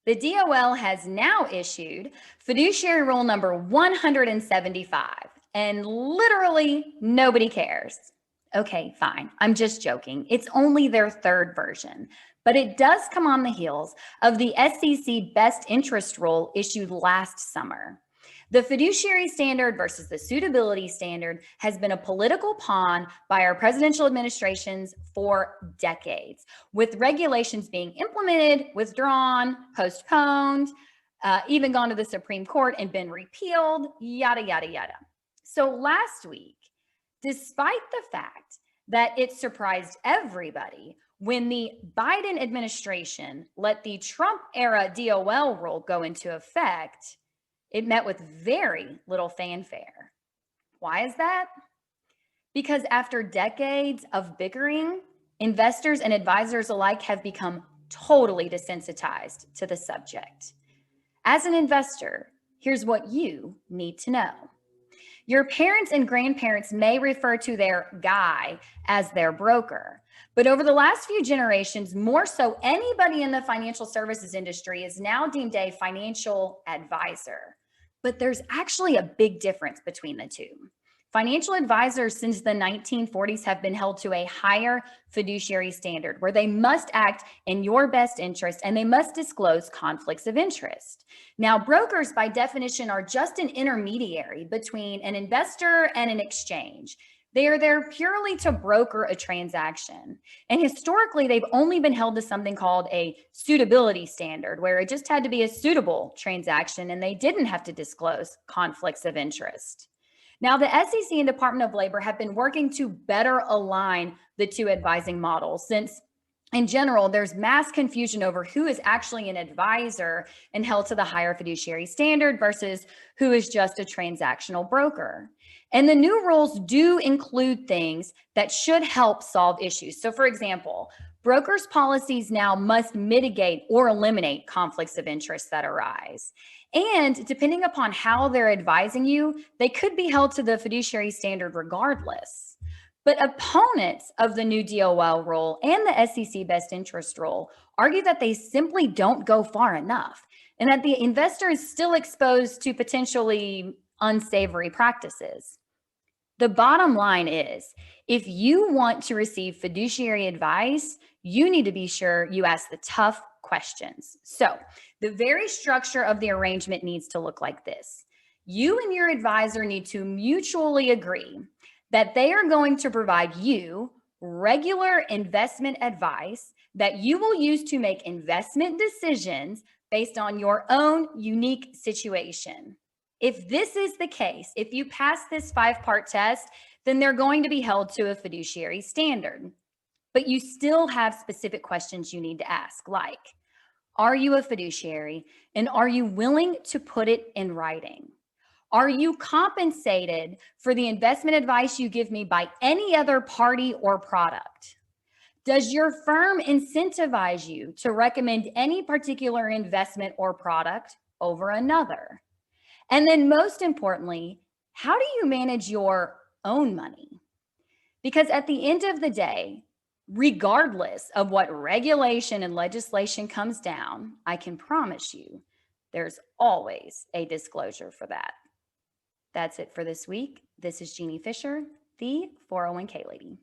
The DOL has now issued fiduciary rule number 175, and literally nobody cares. Okay, fine. I'm just joking. It's only their third version, but it does come on the heels of the SEC best interest rule issued last summer. The fiduciary standard versus the suitability standard has been a political pawn by our presidential administrations for decades, with regulations being implemented, withdrawn, postponed, even gone to the Supreme Court and been repealed, yada, yada, yada. So last week, despite the fact that it surprised everybody when the Biden administration let the Trump era DOL rule go into effect, it met with very little fanfare. Why is that? Because after decades of bickering, investors and advisors alike have become totally desensitized to the subject. As an investor, here's what you need to know. Your parents and grandparents may refer to their guy as their broker, but over the last few generations, more so anybody in the financial services industry is now deemed a financial advisor. But there's actually a big difference between the two. Financial advisors since the 1940s have been held to a higher fiduciary standard where they must act in your best interest and they must disclose conflicts of interest. Now, brokers by definition are just an intermediary between an investor and an exchange. They are there purely to broker a transaction. And historically, they've only been held to something called a suitability standard, where it just had to be a suitable transaction and they didn't have to disclose conflicts of interest. Now, the SEC and Department of Labor have been working to better align the two advising models since in general, there's mass confusion over who is actually an advisor and held to the higher fiduciary standard versus who is just a transactional broker. And the new rules do include things that should help solve issues. So, for example, brokers' policies now must mitigate or eliminate conflicts of interest that arise. And depending upon how they're advising you, they could be held to the fiduciary standard regardless. But opponents of the new DOL rule and the SEC best interest rule argue that they simply don't go far enough and that the investor is still exposed to potentially unsavory practices. The bottom line is, if you want to receive fiduciary advice, you need to be sure you ask the tough questions. So the very structure of the arrangement needs to look like this. You and your advisor need to mutually agree that they are going to provide you regular investment advice that you will use to make investment decisions based on your own unique situation. If this is the case, if you pass this 5-part test, then they're going to be held to a fiduciary standard. But you still have specific questions you need to ask, like, are you a fiduciary and are you willing to put it in writing? Are you compensated for the investment advice you give me by any other party or product? Does your firm incentivize you to recommend any particular investment or product over another? And then most importantly, how do you manage your own money? Because at the end of the day, regardless of what regulation and legislation comes down, I can promise you there's always a disclosure for that. That's it for this week. This is Jeannie Fisher, the 401k lady.